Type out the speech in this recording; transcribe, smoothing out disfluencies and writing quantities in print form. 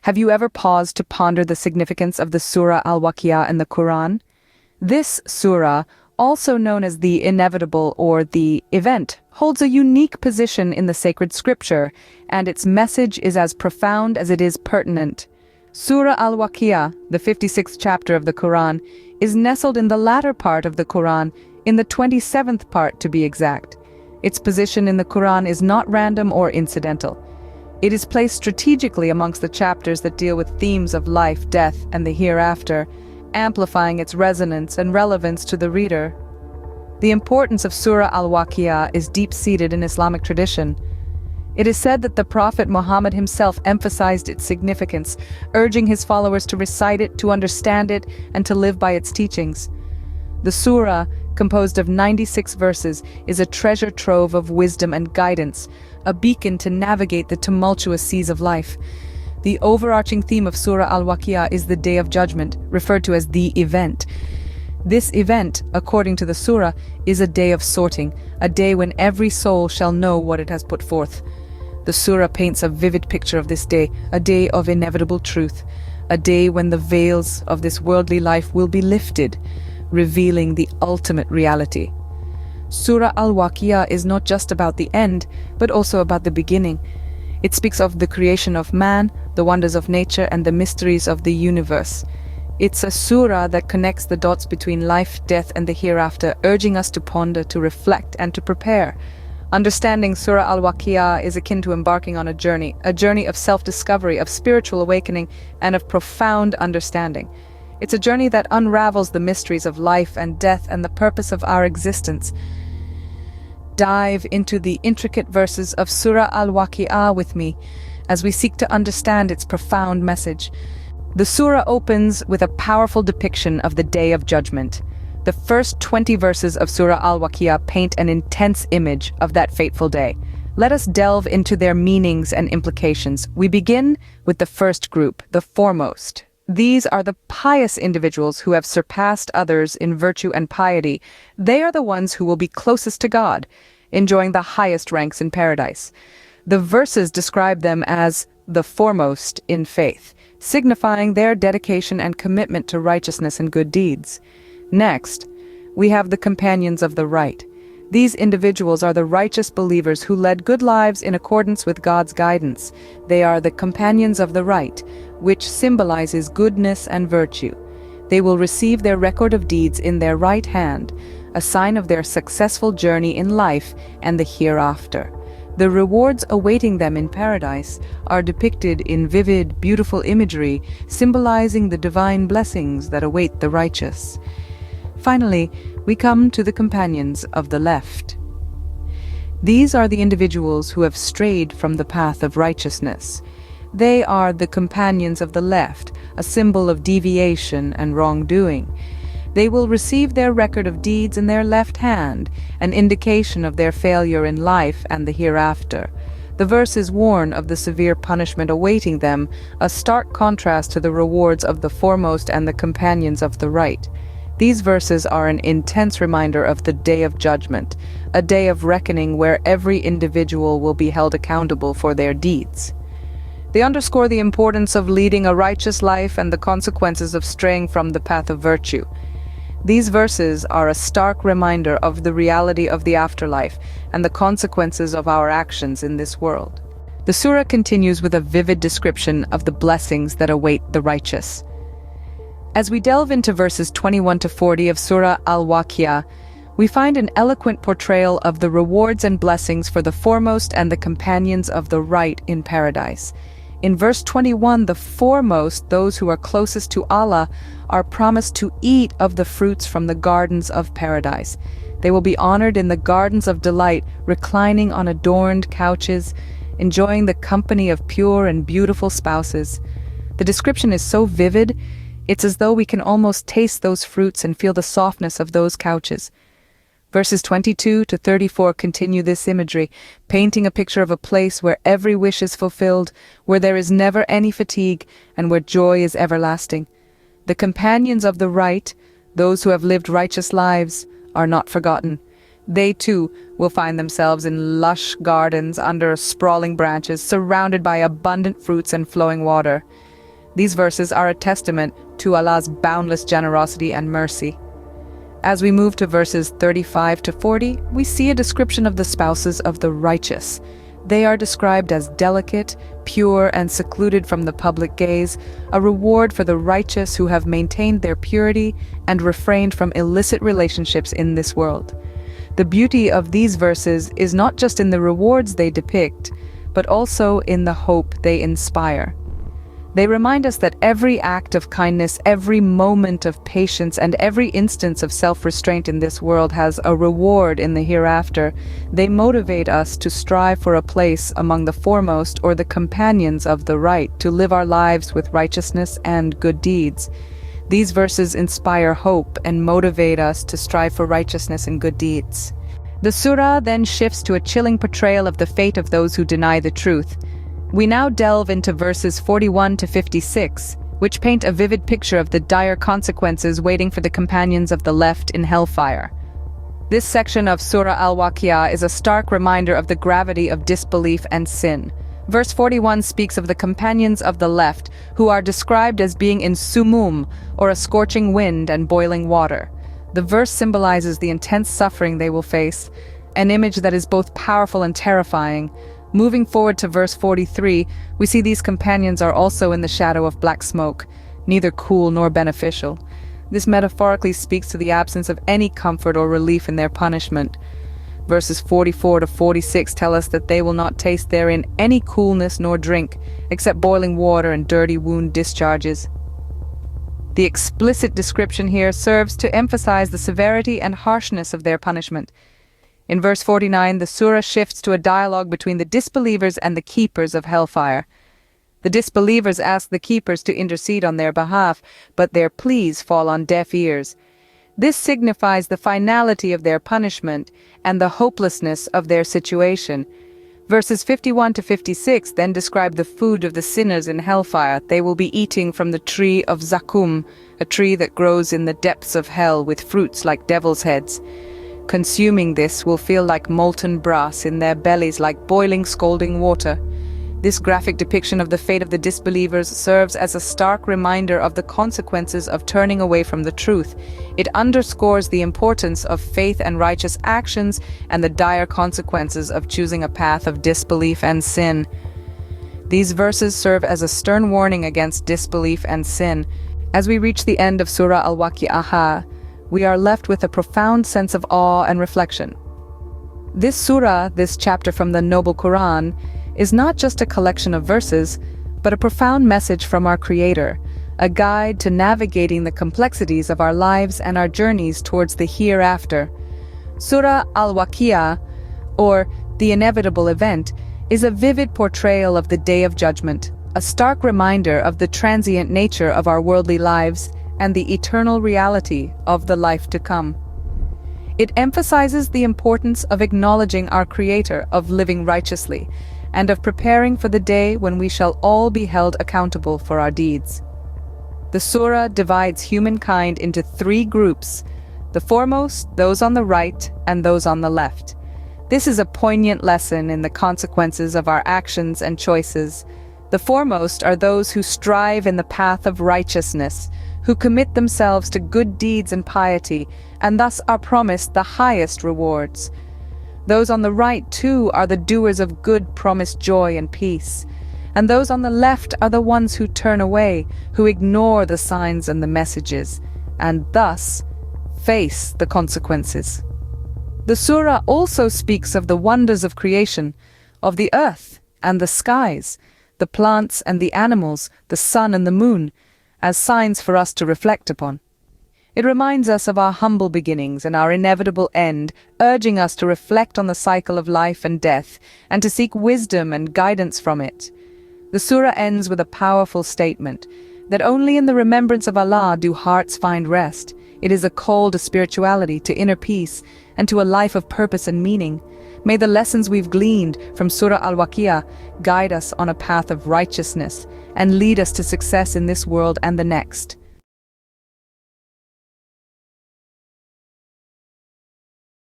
Have you ever paused to ponder the significance of the Surah Al-Waqi'ah in the Quran? This surah, also known as the inevitable or the event, holds a unique position in the sacred scripture, and its message is as profound as it is pertinent. Surah Al-Waqi'ah, the 56th chapter of the Quran, is nestled in the latter part of the Quran, in the 27th part to be exact. Its position in the Quran is not random or incidental. It is placed strategically amongst the chapters that deal with themes of life, death, and the hereafter, amplifying its resonance and relevance to the reader. The importance of Surah Al-Waqi'ah is deep-seated in Islamic tradition. It is said that the Prophet Muhammad himself emphasized its significance, urging his followers to recite it, to understand it, and to live by its teachings. The surah, composed of 96 verses, is a treasure trove of wisdom and guidance, a beacon to navigate the tumultuous seas of life. The overarching theme of Surah Al-Waqi'ah is the Day of Judgment, referred to as the event. This event, according to the surah, is a day of sorting, a day when every soul shall know what it has put forth. The surah paints a vivid picture of this day, a day of inevitable truth, a day when the veils of this worldly life will be lifted, revealing the ultimate reality. Surah Al-Waqi'ah is not just about the end, but also about the beginning. It speaks of the creation of man, the wonders of nature, and the mysteries of the universe. It's a surah that connects the dots between life, death, and the hereafter, urging us to ponder, to reflect, and to prepare. Understanding Surah Al-Waqi'ah is akin to embarking on a journey of self-discovery, of spiritual awakening, and of profound understanding. It's a journey that unravels the mysteries of life and death and the purpose of our existence. Dive into the intricate verses of Surah Al-Waqi'ah with me as we seek to understand its profound message. The surah opens with a powerful depiction of the Day of Judgment. The first 20 verses of Surah Al-Waqi'ah paint an intense image of that fateful day. Let us delve into their meanings and implications. We begin with the first group, the foremost. These are the pious individuals who have surpassed others in virtue and piety. They are the ones who will be closest to God, enjoying the highest ranks in paradise. The verses describe them as the foremost in faith, signifying their dedication and commitment to righteousness and good deeds. Next, we have the companions of the right. These individuals are the righteous believers who led good lives in accordance with God's guidance. They are the companions of the right, which symbolizes goodness and virtue. They will receive their record of deeds in their right hand, a sign of their successful journey in life and the hereafter. The rewards awaiting them in paradise are depicted in vivid, beautiful imagery, symbolizing the divine blessings that await the righteous. Finally, we come to the companions of the left. These are the individuals who have strayed from the path of righteousness. They are the companions of the left, a symbol of deviation and wrongdoing. They will receive their record of deeds in their left hand, an indication of their failure in life and the hereafter. The verses warn of the severe punishment awaiting them, a stark contrast to the rewards of the foremost and the companions of the right. These verses are an intense reminder of the Day of Judgment, a day of reckoning where every individual will be held accountable for their deeds. They underscore the importance of leading a righteous life and the consequences of straying from the path of virtue. These verses are a stark reminder of the reality of the afterlife and the consequences of our actions in this world. The surah continues with a vivid description of the blessings that await the righteous. As we delve into verses 21 to 40 of Surah Al-Waqi'ah, we find an eloquent portrayal of the rewards and blessings for the foremost and the companions of the right in paradise. In verse 21, the foremost, those who are closest to Allah, are promised to eat of the fruits from the gardens of paradise. They will be honored in the gardens of delight, reclining on adorned couches, enjoying the company of pure and beautiful spouses. The description is so vivid, it's as though we can almost taste those fruits and feel the softness of those couches. Verses 22 to 34 continue this imagery, painting a picture of a place where every wish is fulfilled, where there is never any fatigue, and where joy is everlasting. The companions of the right, those who have lived righteous lives, are not forgotten. They too will find themselves in lush gardens under sprawling branches, surrounded by abundant fruits and flowing water. These verses are a testament to Allah's boundless generosity and mercy. As we move to verses 35 to 40, we see a description of the spouses of the righteous. They are described as delicate, pure, and secluded from the public gaze, a reward for the righteous who have maintained their purity and refrained from illicit relationships in this world. The beauty of these verses is not just in the rewards they depict, but also in the hope they inspire. They remind us that every act of kindness, every moment of patience, and every instance of self-restraint in this world has a reward in the hereafter. They motivate us to strive for a place among the foremost or the companions of the right, to live our lives with righteousness and good deeds. These verses inspire hope and motivate us to strive for righteousness and good deeds. The surah then shifts to a chilling portrayal of the fate of those who deny the truth. We now delve into verses 41 to 56, which paint a vivid picture of the dire consequences waiting for the companions of the left in hellfire. This section of Surah Al-Waqi'ah is a stark reminder of the gravity of disbelief and sin. Verse 41 speaks of the companions of the left, who are described as being in sumum, or a scorching wind and boiling water. The verse symbolizes the intense suffering they will face, an image that is both powerful and terrifying. Moving forward to verse 43, we see these companions are also in the shadow of black smoke, neither cool nor beneficial. This metaphorically speaks to the absence of any comfort or relief in their punishment. Verses 44 to 46 tell us that they will not taste therein any coolness nor drink, except boiling water and dirty wound discharges. The explicit description here serves to emphasize the severity and harshness of their punishment. In verse 49, the surah shifts to a dialogue between the disbelievers and the keepers of hellfire. The disbelievers ask the keepers to intercede on their behalf, but their pleas fall on deaf ears. This signifies the finality of their punishment and the hopelessness of their situation. Verses 51 to 56 then describe the food of the sinners in hellfire. They will be eating from the tree of Zakum, a tree that grows in the depths of hell with fruits like devil's heads. Consuming this will feel like molten brass in their bellies, like boiling, scalding water. This graphic depiction of the fate of the disbelievers serves as a stark reminder of the consequences of turning away from the truth. It underscores the importance of faith and righteous actions and the dire consequences of choosing a path of disbelief and sin. These verses serve as a stern warning against disbelief and sin. As we reach the end of Surah Al-Waqi'ah, we are left with a profound sense of awe and reflection. This surah, this chapter from the noble Quran, is not just a collection of verses, but a profound message from our Creator, a guide to navigating the complexities of our lives and our journeys towards the hereafter. Surah Al-Waqi'ah, or the inevitable event, is a vivid portrayal of the Day of Judgment, a stark reminder of the transient nature of our worldly lives and the eternal reality of the life to come. It emphasizes the importance of acknowledging our Creator, of living righteously, and of preparing for the day when we shall all be held accountable for our deeds. The surah divides humankind into three groups: the foremost, those on the right, and those on the left. This is a poignant lesson in the consequences of our actions and choices. The foremost are those who strive in the path of righteousness, who commit themselves to good deeds and piety, and thus are promised the highest rewards. Those on the right, too, are the doers of good, promised joy and peace. And those on the left are the ones who turn away, who ignore the signs and the messages, and thus face the consequences. The surah also speaks of the wonders of creation, of the earth and the skies, the plants and the animals, the sun and the moon, as signs for us to reflect upon. It reminds us of our humble beginnings and our inevitable end, urging us to reflect on the cycle of life and death, and to seek wisdom and guidance from it. The surah ends with a powerful statement that only in the remembrance of Allah do hearts find rest. It is a call to spirituality, to inner peace, and to a life of purpose and meaning. May the lessons we've gleaned from Surah Al-Waqi'ah guide us on a path of righteousness and lead us to success in this world and the next.